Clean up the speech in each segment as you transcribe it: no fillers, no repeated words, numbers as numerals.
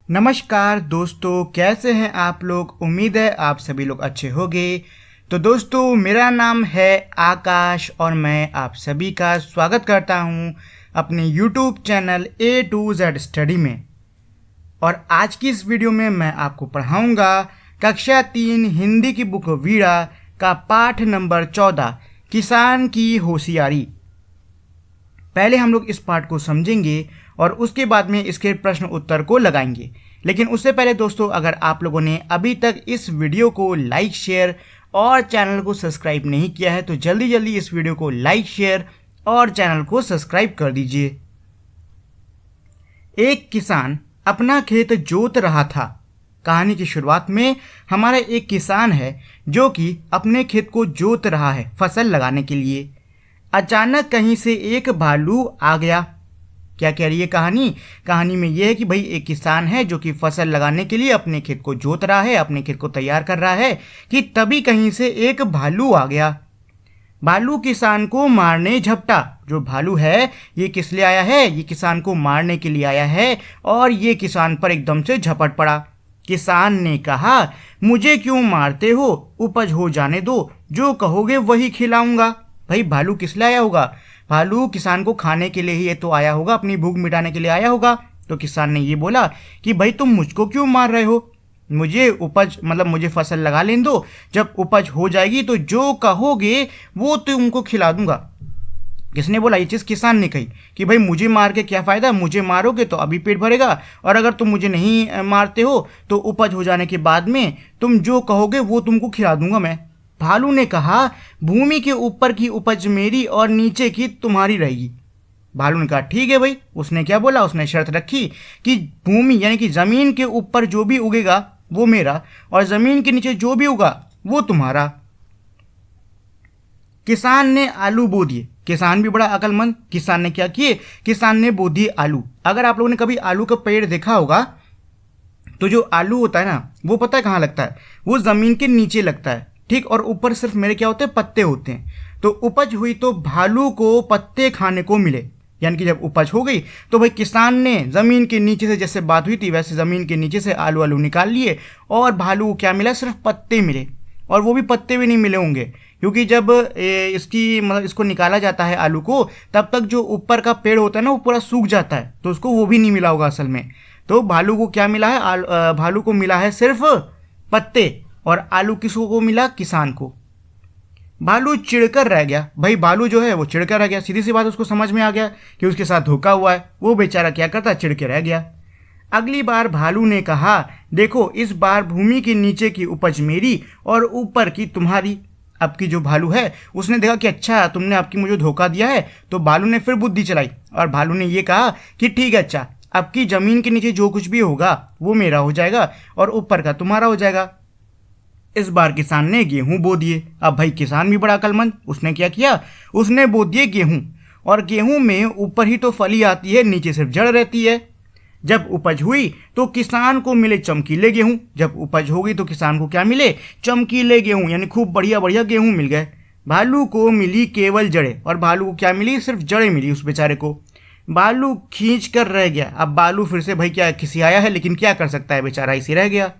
नमस्कार दोस्तों, कैसे हैं आप लोग। उम्मीद है आप सभी लोग अच्छे होंगे। तो दोस्तों, मेरा नाम है आकाश और मैं आप सभी का स्वागत करता हूं अपने YouTube channel A to Z study में। और आज की इस वीडियो में मैं आपको पढ़ाऊंगा कक्षा 3 हिंदी की बुक वीड़ा का पाठ नंबर 14 किसान की होशियारी। पहले हम लोग इस पाठ को समझेंगे और उसके बाद में इसके प्रश्न उत्तर को लगाएंगे। लेकिन उससे पहले दोस्तों, अगर आप लोगों ने अभी तक इस वीडियो को लाइक, शेयर और चैनल को सब्सक्राइब नहीं किया है तो जल्दी जल्दी इस वीडियो को लाइक, शेयर और चैनल को सब्सक्राइब कर दीजिए। एक किसान अपना खेत जोत रहा था। कहानी की शुरुआत में हमारा एक किसान है जो कि अपने खेत को जोत रहा है फसल लगाने के लिए। अचानक कहीं से एक भालू आ गया। क्या कह रही है कहानी? कहानी में यह है कि भाई एक किसान है जो कि फसल लगाने के लिए अपने खेत को जोत रहा है, अपने खेत को तैयार कर रहा है कि तभी कहीं से एक भालू आ गया। भालू किसान को मारने झपटा। जो भालू है ये किस लिए आया है? ये किसान को मारने के लिए आया है और ये किसान पर एकदम से झपट पड़ा। किसान ने कहा, मुझे क्यों मारते हो? उपज हो जाने दो, जो कहोगे वही खिलाऊंगा। भाई भालू किस लिए आया होगा? भालू किसान को खाने के लिए ही तो आया होगा, अपनी भूख मिटाने के लिए आया होगा। तो किसान ने ये बोला कि भाई तुम मुझको क्यों मार रहे हो? मुझे उपज मुझे फसल लगा लेने दो, जब उपज हो जाएगी तो जो कहोगे वो तुमको खिला दूंगा। किसने बोला? ये चीज़ किसान ने कही कि भाई मुझे मार के क्या फ़ायदा, मुझे मारोगे तो अभी पेट भरेगा और अगर तुम मुझे नहीं मारते हो तो उपज हो जाने के बाद में तुम जो कहोगे वो तुमको खिला दूंगा मैं। भालू ने कहा, भूमि के ऊपर की उपज मेरी और नीचे की तुम्हारी रहेगी। भालू ने कहा ठीक है भाई। उसने क्या बोला? उसने शर्त रखी कि भूमि यानी कि ज़मीन के ऊपर जो भी उगेगा वो मेरा और ज़मीन के नीचे जो भी उगा वो तुम्हारा। किसान ने आलू बो दिए। किसान भी बड़ा अक्लमंद। किसान ने क्या किए? किसान ने बो दिए आलू। अगर आप लोगों ने कभी आलू का पेड़ देखा होगा तो जो आलू होता है ना वो पता है कहाँ लगता है? वो ज़मीन के नीचे लगता है, ठीक। और ऊपर सिर्फ मेरे क्या होते हैं? पत्ते होते हैं। तो उपज हुई तो भालू को पत्ते खाने को मिले। यानी कि जब उपज हो गई तो भाई किसान ने ज़मीन के नीचे से, जैसे बात हुई थी वैसे ज़मीन के नीचे से आलू निकाल लिए और भालू को क्या मिला? सिर्फ पत्ते मिले। और वो भी पत्ते भी नहीं मिले होंगे क्योंकि जब इसको निकाला जाता है आलू को, तब तक जो ऊपर का पेड़ होता है ना वो पूरा सूख जाता है, तो उसको वो भी नहीं मिला होगा असल में। तो भालू को क्या मिला है? भालू को मिला है सिर्फ पत्ते और आलू किसको मिला? किसान को। भालू चिढ़कर रह गया। भाई भालू जो है वो चिढ़कर रह गया। सीधी सी बात, उसको समझ में आ गया कि उसके साथ धोखा हुआ है। वो बेचारा क्या करता? चिढ़ के रह गया। अगली बार भालू ने कहा, देखो इस बार भूमि के नीचे की उपज मेरी और ऊपर की तुम्हारी। अब की जो भालू है उसने देखा कि अच्छा तुमने आपकी मुझे धोखा दिया है, तो भालू ने फिर बुद्धि चलाई और भालू ने ये कहा कि ठीक है, अच्छा अब की ज़मीन के नीचे जो कुछ भी होगा वो मेरा हो जाएगा और ऊपर का तुम्हारा हो जाएगा। इस बार किसान ने गेहूं बो दिए। अब भाई किसान भी बड़ा अक्लमंद। उसने क्या किया? उसने बो दिए गेहूं। और गेहूं में ऊपर ही तो फली आती है, नीचे सिर्फ जड़ रहती है। जब उपज हुई तो किसान को मिले चमकीले गेहूं। जब उपज हो गई तो किसान को क्या मिले? चमकीले गेहूं, यानी खूब बढ़िया बढ़िया गेहूं मिल गए। भालू को मिली केवल जड़ें और भालू को क्या मिली? सिर्फ जड़ें मिली उस बेचारे को। भालू खींच कर रह गया। अब भालू फिर से भाई क्या खिसियाया है, लेकिन क्या कर सकता है, बेचारा इसी रह गया।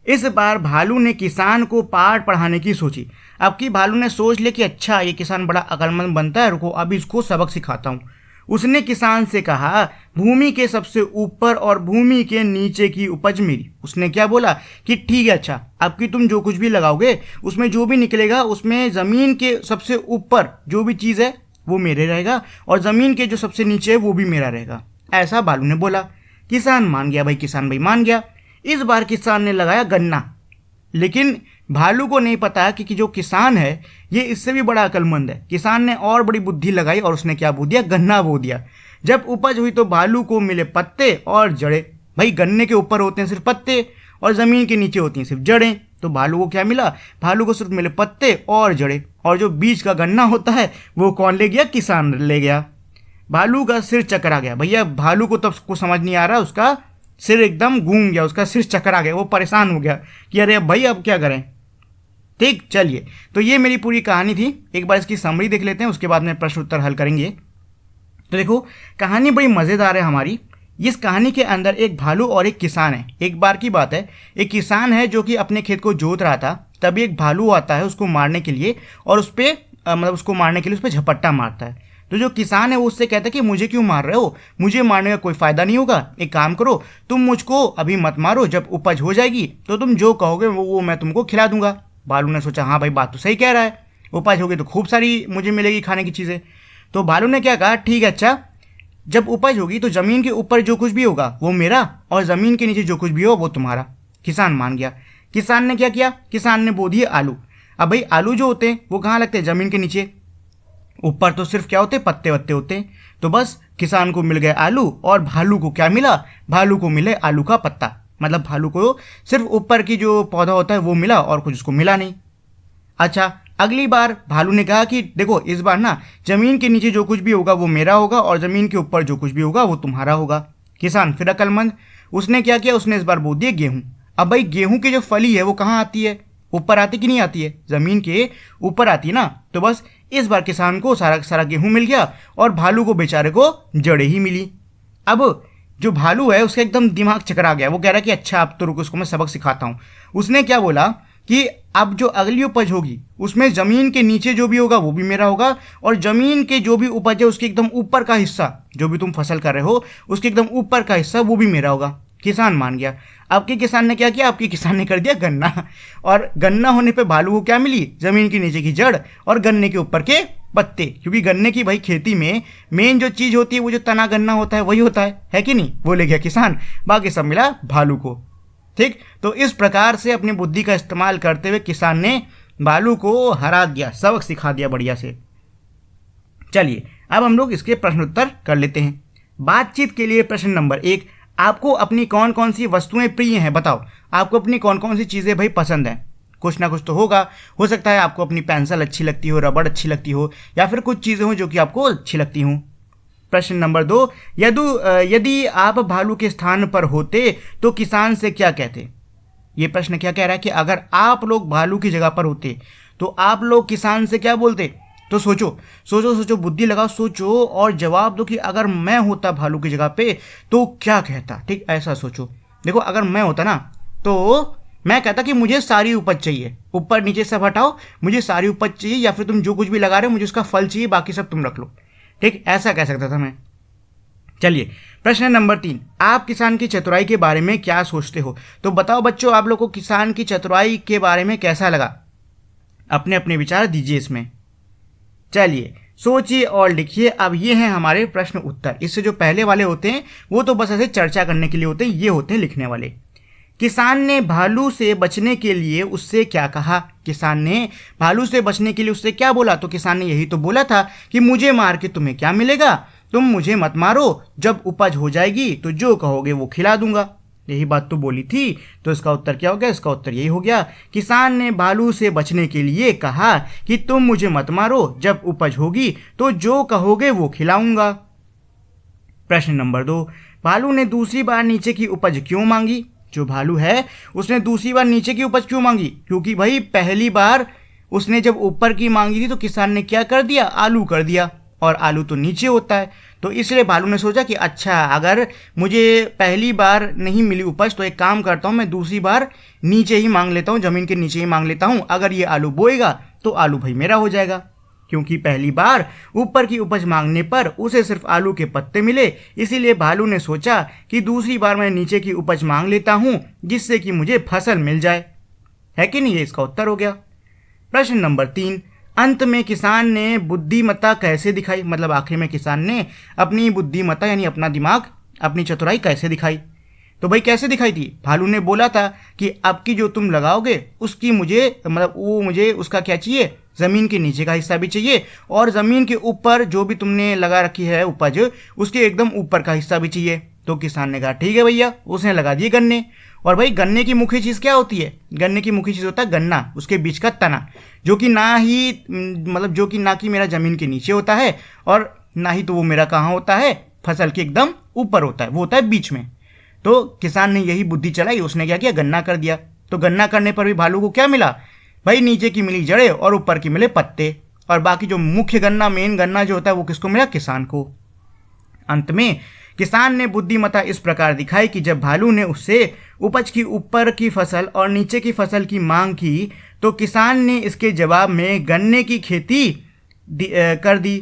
इस बार भालू ने किसान को पाठ पढ़ाने की सोची। अब की भालू ने सोच लिया कि अच्छा ये किसान बड़ा अक्लमंद बनता है, रुको अभी इसको सबक सिखाता हूँ। उसने किसान से कहा, भूमि के सबसे ऊपर और भूमि के नीचे की उपज मेरी। उसने क्या बोला कि ठीक है, अच्छा अब की तुम जो कुछ भी लगाओगे उसमें जो भी निकलेगा उसमें ज़मीन के सबसे ऊपर जो भी चीज़ है वो मेरे रहेगा और ज़मीन के जो सबसे नीचे है वो भी मेरा रहेगा। ऐसा भालू ने बोला। किसान मान गया। भाई किसान भाई मान गया। इस बार किसान ने लगाया गन्ना। लेकिन भालू को नहीं पता कि जो किसान है ये इससे भी बड़ा अक्लमंद है। किसान ने और बड़ी बुद्धि लगाई और उसने क्या बो दिया? गन्ना बो दिया। जब उपज हुई तो भालू को मिले पत्ते और जड़ें। भाई गन्ने के ऊपर होते हैं सिर्फ पत्ते और ज़मीन के नीचे होती हैं सिर्फ जड़ें। तो भालू को क्या मिला? भालू को सिर्फ मिले पत्ते और जड़ें। और जो बीज का गन्ना होता है वो कौन ले गया? किसान ले गया। भालू का सिर चकरा गया। भैया भालू को तब को समझ नहीं आ रहा, उसका सिर एकदम घूम गया, उसका सिर चकरा गया, वो परेशान हो गया कि अरे भाई अब क्या करें। ठीक, चलिए तो ये मेरी पूरी कहानी थी। एक बार इसकी समरी देख लेते हैं, उसके बाद में प्रश्न उत्तर हल करेंगे। तो देखो कहानी बड़ी मज़ेदार है हमारी। इस कहानी के अंदर एक भालू और एक किसान है। एक बार की बात है, एक किसान है जो कि अपने खेत को जोत रहा था, तभी एक भालू आता है उसको मारने के लिए, और उस पर मतलब उसको मारने के लिए उस पर झपट्टा मारता है। तो जो किसान है वो उससे कहता है कि मुझे क्यों मार रहे हो, मुझे मारने का कोई फ़ायदा नहीं होगा, एक काम करो तुम मुझको अभी मत मारो, जब उपज हो जाएगी तो तुम जो कहोगे वो मैं तुमको खिला दूंगा। भालू ने सोचा हाँ भाई बात तो सही कह रहा है, उपज होगी तो खूब सारी मुझे मिलेगी खाने की चीज़ें। तो भालू ने क्या कहा, ठीक है अच्छा, जब उपज होगी तो ज़मीन के ऊपर जो कुछ भी होगा वो मेरा, और ज़मीन के नीचे जो कुछ भी हो वो तुम्हारा। किसान मान गया। किसान ने क्या किया, किसान ने बो दिए आलू। अब भाई आलू जो होते हैं वो कहाँ लगते हैं, ज़मीन के नीचे, ऊपर तो सिर्फ क्या होते हैं, पत्ते वत्ते होते हैं। तो बस किसान को मिल गए आलू, और भालू को क्या मिला, भालू को मिले आलू का पत्ता। मतलब भालू को सिर्फ ऊपर की जो पौधा होता है वो मिला और कुछ उसको मिला नहीं। अच्छा, अगली बार भालू ने कहा कि देखो इस बार ना जमीन के नीचे जो कुछ भी होगा वो मेरा होगा, और जमीन के ऊपर जो कुछ भी होगा वो तुम्हारा होगा। किसान फिर अक्लमंद, उसने क्या किया, उसने इस बार बो दिए गेहूं। अब भाई गेहूं की जो फली है वो कहाँ आती है, ऊपर आती कि नहीं आती है, जमीन के ऊपर आती है ना। तो बस इस बार किसान को सारा सारा गेहूं मिल गया, और भालू को बेचारे को जड़ें ही मिली। अब जो भालू है उसका एकदम दिमाग चकरा गया, वो कह रहा है कि अच्छा अब तो रुको, इसको मैं सबक सिखाता हूँ। उसने क्या बोला कि अब जो अगली उपज होगी उसमें ज़मीन के नीचे जो भी होगा वो भी मेरा होगा, और ज़मीन के जो भी उपज है उसके एकदम ऊपर का हिस्सा, जो भी तुम फसल कर रहे हो उसके एकदम ऊपर का हिस्सा वो भी मेरा होगा। किसान मान गया। आपके किसान ने क्या किया, आपके किसान ने कर दिया गन्ना, और गन्ना होने पे भालू को क्या मिली, ज़मीन के नीचे की जड़ और गन्ने के ऊपर के पत्ते। क्योंकि गन्ने की भाई खेती में मेन जो चीज़ होती है वो जो तना गन्ना होता है वही होता है कि नहीं, वो ले गया किसान, बाकी सब मिला भालू को। ठीक, तो इस प्रकार से अपनी बुद्धि का इस्तेमाल करते हुए किसान ने भालू को हरा दिया, सबक सिखा दिया बढ़िया से। चलिए अब हम लोग इसके प्रश्नोत्तर कर लेते हैं। बातचीत के लिए प्रश्न नंबर 1, आपको अपनी कौन कौन सी वस्तुएं प्रिय हैं, बताओ आपको अपनी कौन कौन सी चीज़ें भाई पसंद हैं। कुछ ना कुछ तो होगा, हो सकता है आपको अपनी पेंसिल अच्छी लगती हो, रबड़ अच्छी लगती हो, या फिर कुछ चीज़ें हो जो कि आपको अच्छी लगती हों। प्रश्न नंबर 2, यदि आप भालू के स्थान पर होते तो किसान से क्या कहते। ये प्रश्न क्या कह रहा है कि अगर आप लोग भालू की जगह पर होते तो आप लोग किसान से क्या बोलते। तो सोचो सोचो सोचो, बुद्धि लगाओ, सोचो और जवाब दो कि अगर मैं होता भालू की जगह पे तो क्या कहता। ठीक, ऐसा सोचो। देखो अगर मैं होता ना तो मैं कहता कि मुझे सारी उपज चाहिए, ऊपर नीचे सब हटाओ, मुझे सारी उपज चाहिए, या फिर तुम जो कुछ भी लगा रहे हो मुझे उसका फल चाहिए, बाकी सब तुम रख लो। ठीक, ऐसा कह सकता था मैं। चलिए प्रश्न नंबर 3, आप किसान की चतुराई के बारे में क्या सोचते हो। तो बताओ बच्चों, आप लोग को किसान की चतुराई के बारे में कैसा लगा, अपने अपने विचार दीजिए इसमें। चलिए सोचिए और लिखिए। अब ये हैं हमारे प्रश्न उत्तर। इससे जो पहले वाले होते हैं वो तो बस ऐसे चर्चा करने के लिए होते हैं, ये होते हैं लिखने वाले। किसान ने भालू से बचने के लिए उससे क्या कहा। किसान ने भालू से बचने के लिए उससे क्या बोला। तो किसान ने यही तो बोला था कि मुझे मार के तुम्हें क्या मिलेगा, तुम मुझे मत मारो, जब उपज हो जाएगी तो जो कहोगे वो खिला दूंगा। यही बात तो बोली थी। तो इसका उत्तर क्या हो गया, इसका उत्तर यही हो गया। किसान ने भालू से बचने के लिए कहा कि तुम मुझे मत मारो, जब उपज होगी तो जो कहोगे वो खिलाऊंगा। प्रश्न नंबर 2, भालू ने दूसरी बार नीचे की उपज क्यों मांगी। जो भालू है उसने दूसरी बार नीचे की उपज क्यों मांगी, क्योंकि भाई पहली बार उसने जब ऊपर की मांगी थी तो किसान ने क्या कर दिया, आलू कर दिया, और आलू तो नीचे होता है। तो इसलिए भालू ने सोचा कि अच्छा अगर मुझे पहली बार नहीं मिली उपज तो एक काम करता हूँ, मैं दूसरी बार नीचे ही मांग लेता हूँ, ज़मीन के नीचे ही मांग लेता हूँ। अगर ये आलू बोएगा तो आलू भाई मेरा हो जाएगा। क्योंकि पहली बार ऊपर की उपज मांगने पर उसे सिर्फ आलू के पत्ते मिले, इसीलिए भालू ने सोचा कि दूसरी बार मैं नीचे की उपज मांग लेता हूँ जिससे कि मुझे फसल मिल जाए। है कि नहीं, ये इसका उत्तर हो गया। प्रश्न नंबर 3, अंत में किसान ने बुद्धिमत्ता कैसे दिखाई। मतलब आखिर में किसान ने अपनी बुद्धिमत्ता यानी अपना दिमाग, अपनी चतुराई कैसे दिखाई। तो भाई कैसे दिखाई थी, भालू ने बोला था कि अब की जो तुम लगाओगे उसकी मुझे मतलब वो मुझे उसका क्या चाहिए, ज़मीन के नीचे का हिस्सा भी चाहिए, और ज़मीन के ऊपर जो भी तुमने लगा रखी है उपज उसके एकदम ऊपर का हिस्सा भी चाहिए। तो किसान ने कहा ठीक है भैया, उसने लगा दिए गन्ने। और भाई गन्ने की मुख्य चीज़ क्या होती है, गन्ने की मुख्य चीज़ होता है गन्ना, उसके बीच का तना, जो कि ना कि मेरा ज़मीन के नीचे होता है, और ना ही तो वो मेरा कहाँ होता है, फसल के एकदम ऊपर होता है, वो होता है बीच में। तो किसान ने यही बुद्धि चलाई, उसने क्या किया, गन्ना कर दिया। तो गन्ना करने पर भी भालू को क्या मिला भाई, नीचे की मिली जड़ें और ऊपर की मिले पत्ते, और बाकी जो मुख्य गन्ना, मेन गन्ना जो होता है वो किसको मिला, किसान को। अंत में किसान ने बुद्धिमत्ता इस प्रकार दिखाई कि जब भालू ने उससे उपज की ऊपर की फसल और नीचे की फसल की मांग की तो किसान ने इसके जवाब में गन्ने की खेती कर दी।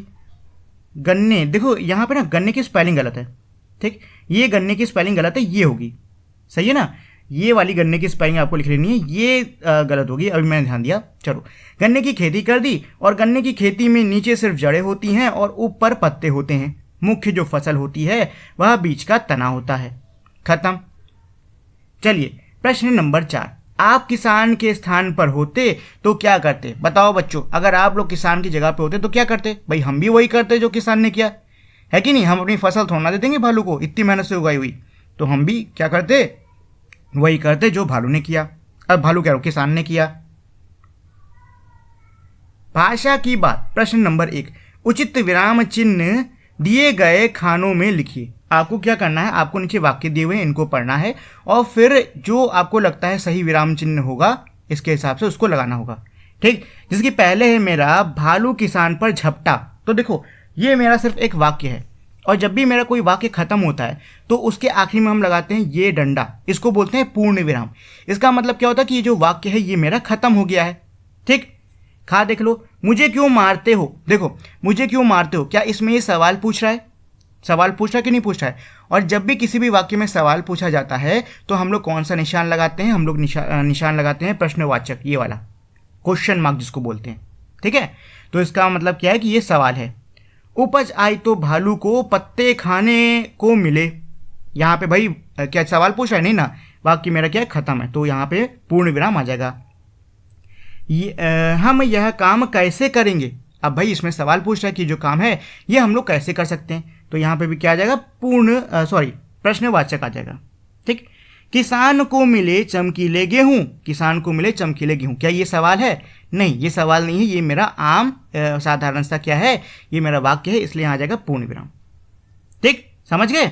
गन्ने, देखो यहाँ पे ना गन्ने की स्पेलिंग गलत है, ठीक, ये गन्ने की स्पेलिंग गलत है, ये होगी, सही है ना, ये वाली गन्ने की स्पेलिंग आपको लिख लेनी है, ये गलत होगी, अभी मैंने ध्यान दिया। चलो, गन्ने की खेती कर दी और गन्ने की खेती में नीचे सिर्फ जड़ें होती हैं और ऊपर पत्ते होते हैं। मुख्य जो फसल होती है वह बीच का तना होता है। खत्म। चलिए प्रश्न नंबर 4, आप किसान के स्थान पर होते तो क्या करते? बताओ बच्चों, अगर आप लोग किसान की जगह पे होते तो क्या करते? भाई हम भी वही करते जो किसान ने किया, है कि नहीं? हम अपनी फसल थोड़ा ना दे देंगे भालू को, इतनी मेहनत से उगाई हुई, तो हम भी क्या करते? वही करते जो भालू ने किया। अब भालू कह रहा हूं, किसान ने किया। भाषा की बात। प्रश्न नंबर 1, उचित विराम चिन्ह दिए गए खानों में लिखिए। आपको क्या करना है, आपको नीचे वाक्य दिए हुए हैं, इनको पढ़ना है और फिर जो आपको लगता है सही विराम चिन्ह होगा इसके हिसाब से उसको लगाना होगा, ठीक। जिसकी पहले है मेरा भालू किसान पर झपटा। तो देखो ये मेरा सिर्फ एक वाक्य है और जब भी मेरा कोई वाक्य खत्म होता है तो उसके आखिरी में हम लगाते हैं ये डंडा, इसको बोलते हैं पूर्ण विराम। इसका मतलब क्या होता है कि ये जो वाक्य है ये मेरा खत्म हो गया है, ठीक। खा देख लो, मुझे क्यों मारते हो। देखो मुझे क्यों मारते हो, क्या इसमें ये सवाल पूछ रहा है? सवाल पूछ रहा है कि नहीं पूछ रहा है? और जब भी किसी भी वाक्य में सवाल पूछा जाता है तो हम लोग कौन सा निशान लगाते हैं? हम लोग निशान लगाते हैं प्रश्नवाचक, ये वाला क्वेश्चन मार्क जिसको बोलते हैं, ठीक है। तो इसका मतलब क्या है कि ये सवाल है। उपज आई तो भालू को पत्ते खाने को मिले। यहाँ पे भाई क्या सवाल पूछ रहा है? नहीं ना, वाक्य मेरा क्या है, खत्म है, तो यहाँ पे पूर्ण विराम आ जाएगा। हम यह काम कैसे करेंगे। अब भाई इसमें सवाल पूछ रहा है कि जो काम है ये हम लोग कैसे कर सकते हैं, तो यहाँ पे भी क्या आ जाएगा, प्रश्नवाचक आ जाएगा, ठीक। किसान को मिले चमकीले गेहूं, किसान को मिले चमकीले गेहूं, क्या ये सवाल है? नहीं, ये सवाल नहीं है, ये मेरा आम साधारण सा क्या है, ये मेरा वाक्य है, इसलिए आ जाएगा पूर्ण विराम, ठीक। समझ गए?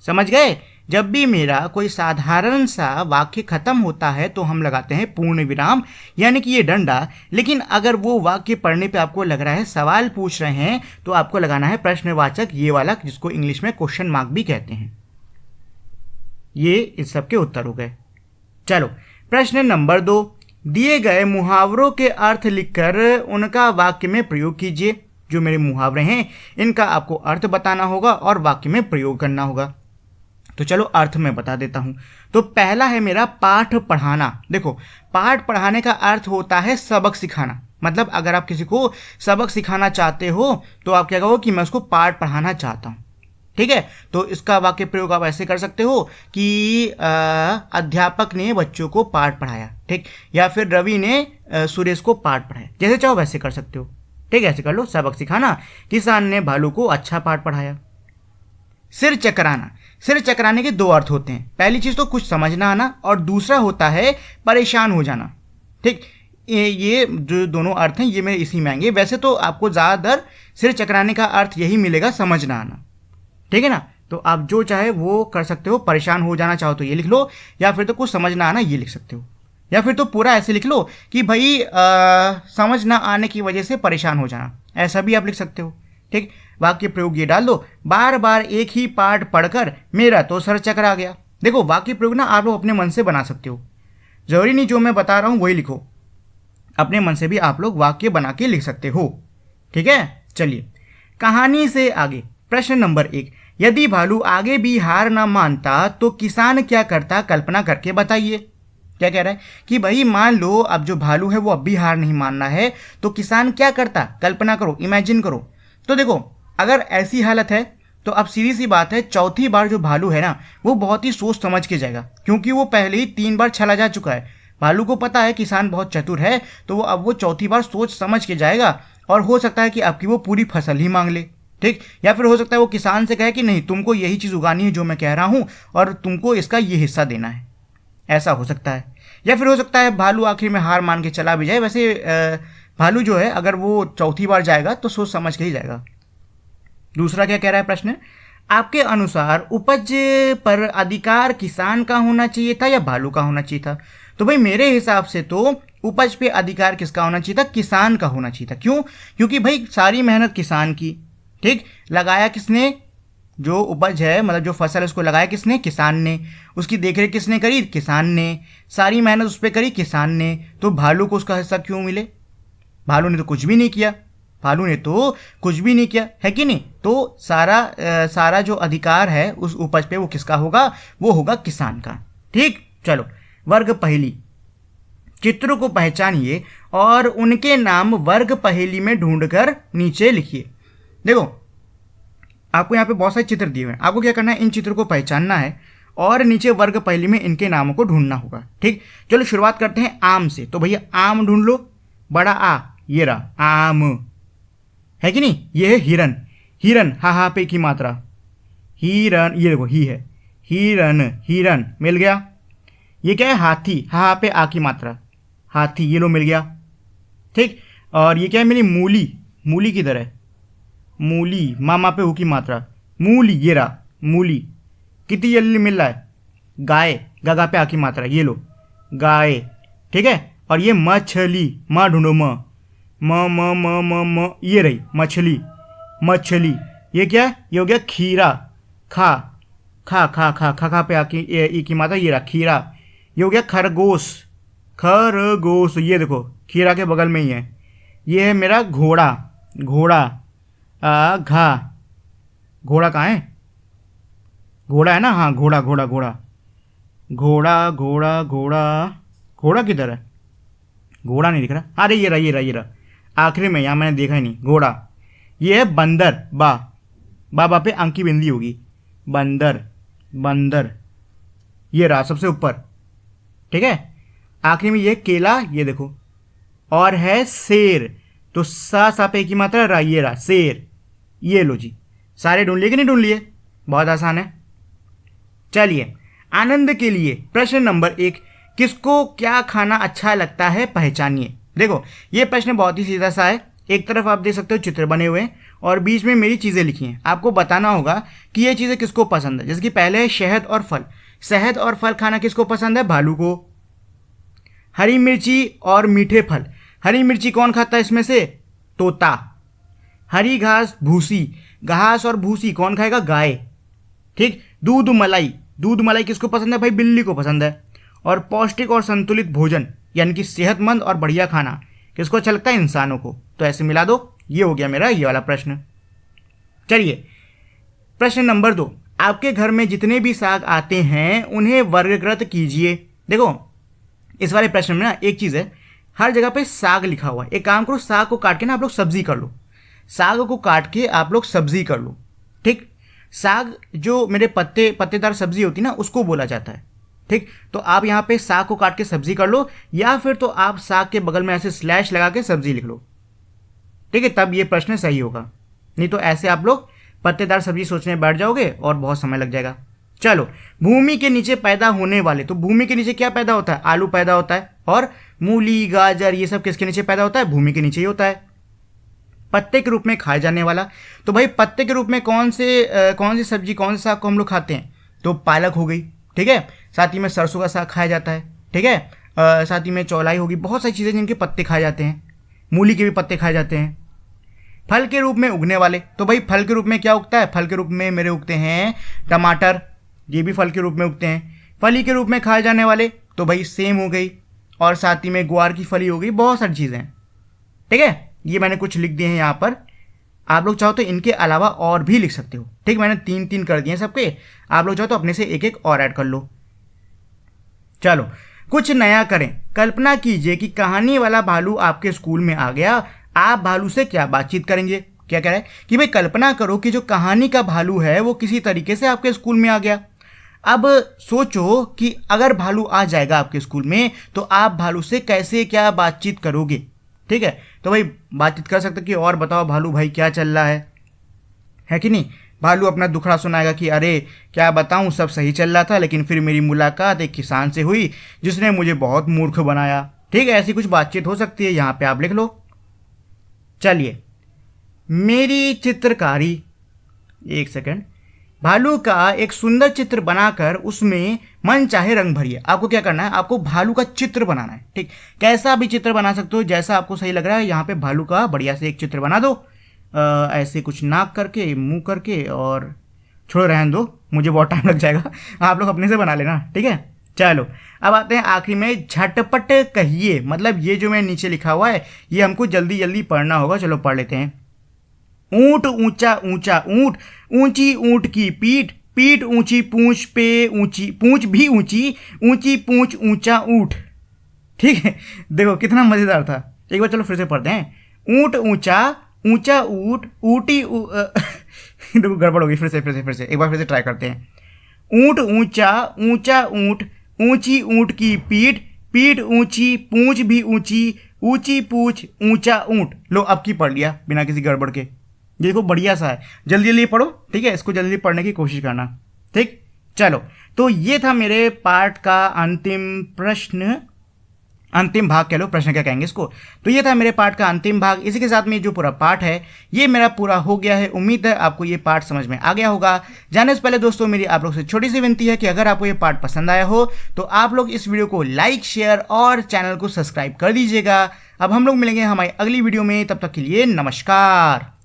समझ गए? जब भी मेरा कोई साधारण सा वाक्य खत्म होता है तो हम लगाते हैं पूर्ण विराम, यानी कि ये डंडा। लेकिन अगर वो वाक्य पढ़ने पे आपको लग रहा है सवाल पूछ रहे हैं तो आपको लगाना है प्रश्नवाचक, ये वाला जिसको इंग्लिश में क्वेश्चन मार्क भी कहते हैं। ये इस सब के उत्तर हो गए। चलो प्रश्न नंबर 2, दिए गए मुहावरों के अर्थ लिखकर उनका वाक्य में प्रयोग कीजिए। जो मेरे मुहावरे हैं इनका आपको अर्थ बताना होगा और वाक्य में प्रयोग करना होगा। तो चलो अर्थ में बता देता हूं। तो पहला है मेरा पाठ पढ़ाना। देखो पाठ पढ़ाने का अर्थ होता है सबक सिखाना। मतलब अगर आप किसी को सबक सिखाना चाहते हो तो आप क्या कहो कि मैं उसको पाठ पढ़ाना चाहता हूं, ठीक है। तो इसका वाक्य प्रयोग आप ऐसे कर सकते हो कि अध्यापक ने बच्चों को पाठ पढ़ाया, ठीक, या फिर रवि ने सुरेश को पाठ पढ़ाया, जैसे चाहो वैसे कर सकते हो, ठीक। ऐसे कर लो, सबक सिखाना, किसान ने भालू को अच्छा पाठ पढ़ाया। सिर चकराना। सिर चकराने के 2 अर्थ होते हैं। पहली चीज तो कुछ समझना आना और दूसरा होता है परेशान हो जाना, ठीक। ये जो दोनों अर्थ हैं ये मेरे इसी में आएंगे। वैसे तो आपको ज़्यादातर सिर चकराने का अर्थ यही मिलेगा, समझना आना, ठीक है ना। तो आप जो चाहे वो कर सकते हो। परेशान हो जाना चाहो तो ये लिख लो, या फिर तो कुछ समझना आना ये लिख सकते हो, या फिर तो पूरा ऐसे लिख लो कि भाई समझ ना आने की वजह से परेशान हो जाना, ऐसा भी आप लिख सकते हो, ठीक। वाक्य प्रयोग ये डाल दो, बार बार एक ही पाठ पढ़कर मेरा तो सर चकरा गया। देखो वाक्य प्रयोग ना आप लोग अपने मन से बना सकते हो, जरूरी नहीं जो मैं बता रहा हूं वही लिखो, अपने मन से भी आप लोग वाक्य बना के लिख सकते हो, ठीक है। चलिए कहानी से आगे। प्रश्न नंबर 1, यदि भालू आगे भी हार ना मानता तो किसान क्या करता, कल्पना करके बताइए। क्या कह रहा है कि भाई मान लो अब जो भालू है वो अब भी हार नहीं मानना है तो किसान क्या करता, कल्पना करो, इमेजिन करो। तो देखो अगर ऐसी हालत है तो अब सीधी सी बात है, चौथी बार जो भालू है ना वो बहुत ही सोच समझ के जाएगा, क्योंकि वो पहले ही 3 बार चला जा चुका है। भालू को पता है किसान बहुत चतुर है, तो वो अब वो चौथी बार सोच समझ के जाएगा और हो सकता है कि आपकी वो पूरी फसल ही मांग ले, ठीक। या फिर हो सकता है वो किसान से कहे कि नहीं तुमको यही चीज़ उगानी है जो मैं कह रहा हूँ और तुमको इसका ये हिस्सा देना है, ऐसा हो सकता है। या फिर हो सकता है भालू आखिर में हार मान के चला भी जाए। वैसे भालू जो है अगर वो चौथी बार जाएगा तो सोच समझ के ही जाएगा। दूसरा क्या कह रहा है प्रश्न, आपके अनुसार उपज पर अधिकार किसान का होना चाहिए था या भालू का होना चाहिए था। तो भाई मेरे हिसाब से तो उपज पे अधिकार किसका होना चाहिए था, किसान का होना चाहिए था। क्यों? क्योंकि भाई सारी मेहनत किसान की, ठीक, लगाया किसने, जो उपज है, मतलब जो फसल उसको लगाया किसने? किसान ने। उसकी देखरेख किसने करी? किसान ने। सारी मेहनत उस पर करी किसान ने। तो भालू को उसका हिस्सा क्यों मिले? भालू ने तो कुछ भी नहीं किया, भालू ने तो कुछ भी नहीं किया, है कि नहीं? तो सारा जो अधिकार है उस उपज पे वो किसका होगा? वो होगा किसान का। ठीक, चलो वर्ग पहेली। चित्रों को पहचानिए और उनके नाम वर्ग पहेली में ढूंढकर नीचे लिखिए। देखो आपको यहाँ पे बहुत सारे चित्र दिए हुए हैं, आपको क्या करना है? इन चित्रों को पहचानना है और नीचे वर्ग पहेली में इनके नामों को ढूंढना होगा। ठीक, चलो शुरुआत करते हैं आम से। तो भैया आम ढूंढ लो, बड़ा आ, ये रहा आम, है कि नहीं? ये है हिरन। हिरन हा पे की मात्रा, हिरन, ये देखो ही है, हिरन, हिरन मिल गया। ये क्या है? हाथी, हा पे आ की मात्रा, हाथी, ये लो मिल गया। ठीक, और ये क्या है मेरी? मूली, मूली किधर है? मूली, मामा पे ऊ की मात्रा, मूली, ये रहा मूली। कितनी जल्दी मिल रहा है? गाय, गगा पे आ की मात्रा, ये लो गाय। ठीक है, और ये मछली, माँ ढूंढो, म, ये रही मछली, मछली। ये क्या है? ये हो गया खीरा, खा खा खा खा खा खा पे आकी ई की मात्रा, ये रहा खीरा। ये हो गया खरगोश, खरगोश, ये देखो खीरा के बगल में ही है। ये है मेरा घोड़ा, घोड़ा, घा, घोड़ा कहाँ है? घोड़ा है ना, हाँ घोड़ा, घोड़ा, घोड़ा, घोड़ा, घोड़ा, घोड़ा, घोड़ा किधर है? घोड़ा नहीं दिख रहा। अरे ये रहा, ये रहा, ये रहा आखिरी में, यहाँ मैंने देखा ही नहीं, घोड़ा। ये है बंदर, बा पे अंकी बिंदी होगी, बंदर, बंदर, ये रहा सबसे ऊपर। ठीक है, आखिरी में ये केला, ये देखो, और है शेर। तो सा पे की मात्रा रहा, ये रहा शेर। ये लो जी, सारे ढूंढ लिए कि नहीं ढूंढ लिए? बहुत आसान है। चलिए आनंद के लिए प्रश्न नंबर 1, किसको क्या खाना अच्छा लगता है पहचानिए। देखो ये प्रश्न बहुत ही सीधा सा है। एक तरफ आप देख सकते हो चित्र बने हुए हैं और बीच में मेरी चीज़ें लिखी हैं। आपको बताना होगा कि ये चीज़ें किसको पसंद है। जैसे कि पहले है शहद और फल। शहद और फल खाना किसको पसंद है? भालू को। हरी मिर्ची और मीठे फल, हरी मिर्ची कौन खाता है इसमें से? तोता। हरी घास भूसी, घास और भूसी कौन खाएगा? गाय। ठीक, दूध मलाई, दूध मलाई किसको पसंद है भाई? बिल्ली को पसंद है। और पौष्टिक और संतुलित भोजन यानी कि सेहतमंद और बढ़िया खाना किसको अच्छा लगता है? इंसानों को। तो ऐसे मिला दो, ये हो गया मेरा ये वाला प्रश्न। चलिए प्रश्न नंबर 2, आपके घर में जितने भी साग आते हैं उन्हें वर्गीकृत कीजिए। देखो इस वाले प्रश्न में ना एक चीज़ है, हर जगह पे साग लिखा हुआ है। एक काम करो, साग को काट के ना आप लोग सब्जी कर लो, साग को काट के आप लोग सब्जी कर लो। ठीक, साग जो मेरे पत्तेदार सब्जी होती है ना उसको बोला जाता है। ठीक, तो आप यहाँ पे साग को काट के सब्जी कर लो, या फिर तो आप साग के बगल में ऐसे स्लैश लगा के सब्जी लिख लो। ठीक है, तब ये प्रश्न सही होगा, नहीं तो ऐसे आप लोग पत्तेदार सब्जी सोचने बैठ जाओगे और बहुत समय लग जाएगा। चलो, भूमि के नीचे पैदा होने वाले, तो भूमि के नीचे क्या पैदा होता है? आलू पैदा होता है। और मूली, गाजर, ये सब किसके नीचे पैदा होता है? भूमि के नीचे ही होता है। पत्ते के रूप में खाए जाने वाला, तो भाई पत्ते के रूप में कौन सी सब्जी, कौन से साग को हम लोग खाते हैं? तो पालक हो गई। ठीक है, साथ ही में सरसों का साग खाया जाता है। ठीक है, साथ ही में चौलाई होगी, बहुत सारी चीज़ें जिनके पत्ते खाए जाते हैं। मूली के भी पत्ते खाए जाते हैं। फल के रूप में उगने वाले, तो भाई फल के रूप में क्या उगता है? फल के रूप में मेरे उगते हैं टमाटर, ये भी फल के रूप में उगते हैं। फली के रूप में खाए जाने वाले, तो भाई सेम हो गई, और साथ ही में ग्वार की फली हो गई, बहुत सारी चीज़ें। ठीक है, ये मैंने कुछ लिख दिए हैं यहाँ पर। आप लोग चाहो तो इनके अलावा और भी लिख सकते हो। ठीक, मैंने 3 कर दिए सबके, आप लोग चाहो तो अपने से एक और ऐड कर लो। चलो कुछ नया करें। कल्पना कीजिए कि कहानी वाला भालू आपके स्कूल में आ गया, आप भालू से क्या बातचीत करेंगे? क्या कह रहा है कि भाई कल्पना करो कि जो कहानी का भालू है वो किसी तरीके से आपके स्कूल में आ गया। अब सोचो कि अगर भालू आ जाएगा आपके स्कूल में तो आप भालू से कैसे क्या बातचीत करोगे? ठीक है, तो भाई बातचीत कर सकते कि और बताओ भालू भाई क्या चल रहा है कि नहीं? भालू अपना दुखड़ा सुनाएगा कि अरे क्या बताऊं, सब सही चल रहा था लेकिन फिर मेरी मुलाकात एक किसान से हुई जिसने मुझे बहुत मूर्ख बनाया। ठीक है, ऐसी कुछ बातचीत हो सकती है, यहाँ पे आप लिख लो। चलिए, मेरी चित्रकारी, एक सेकंड, भालू का एक सुंदर चित्र बनाकर उसमें मन चाहे रंग भरिए। आपको क्या करना है? आपको भालू का चित्र बनाना है। ठीक, कैसा भी चित्र बना सकते हो, जैसा आपको सही लग रहा है। यहाँ पे भालू का बढ़िया से एक चित्र बना दो, ऐसे कुछ नाक करके, मुंह करके, और छोड़ो रहने दो, मुझे बहुत टाइम लग जाएगा, आप लोग अपने से बना लेना, ठीक है। चलो अब आते हैं आखिरी में, झटपट कहिए। मतलब ये जो मैं नीचे लिखा हुआ है ये हमको जल्दी जल्दी पढ़ना होगा। चलो पढ़ लेते हैं। ऊंट ऊंचा ऊंचा ऊंट, ऊंची ऊंट की पीठ, पीठ ऊंची पूंछ पे ऊंची पूंछ भी ऊंची, ऊंची पूंछ ऊंचा ऊंट। ठीक है, देखो कितना मजेदार था। एक बार चलो फिर से पढ़ते हैं। ऊंट ऊंचा ऊंचा ऊंट, ऊटी देखो गड़बड़ होगी, फिर से एक बार फिर से ट्राई करते हैं। ऊंट ऊंचा ऊंचा ऊंट, ऊंची ऊंट की पीठ, पीठ ऊंची पूंछ भी ऊंची, ऊंची पूंछ ऊंचा ऊंट। लो अब की पढ़ लिया बिना किसी गड़बड़ के। ये देखो बढ़िया सा है, जल्दी जल्दी पढ़ो, ठीक है। इसको जल्दी पढ़ने की कोशिश करना, ठीक। चलो तो ये था मेरे पार्ट का अंतिम प्रश्न, अंतिम भाग कह लो, प्रश्न क्या कहेंगे इसको। तो ये था मेरे पार्ट का अंतिम भाग। इसी के साथ में जो पूरा पार्ट है ये मेरा पूरा हो गया है। उम्मीद है आपको ये पार्ट समझ में आ गया होगा। जाने से पहले दोस्तों मेरी आप लोग से छोटी सी विनती है कि अगर आपको ये पार्ट पसंद आया हो तो आप लोग इस वीडियो को लाइक, शेयर और चैनल को सब्सक्राइब कर दीजिएगा। अब हम लोग मिलेंगे हमारी अगली वीडियो में, तब तक के लिए नमस्कार।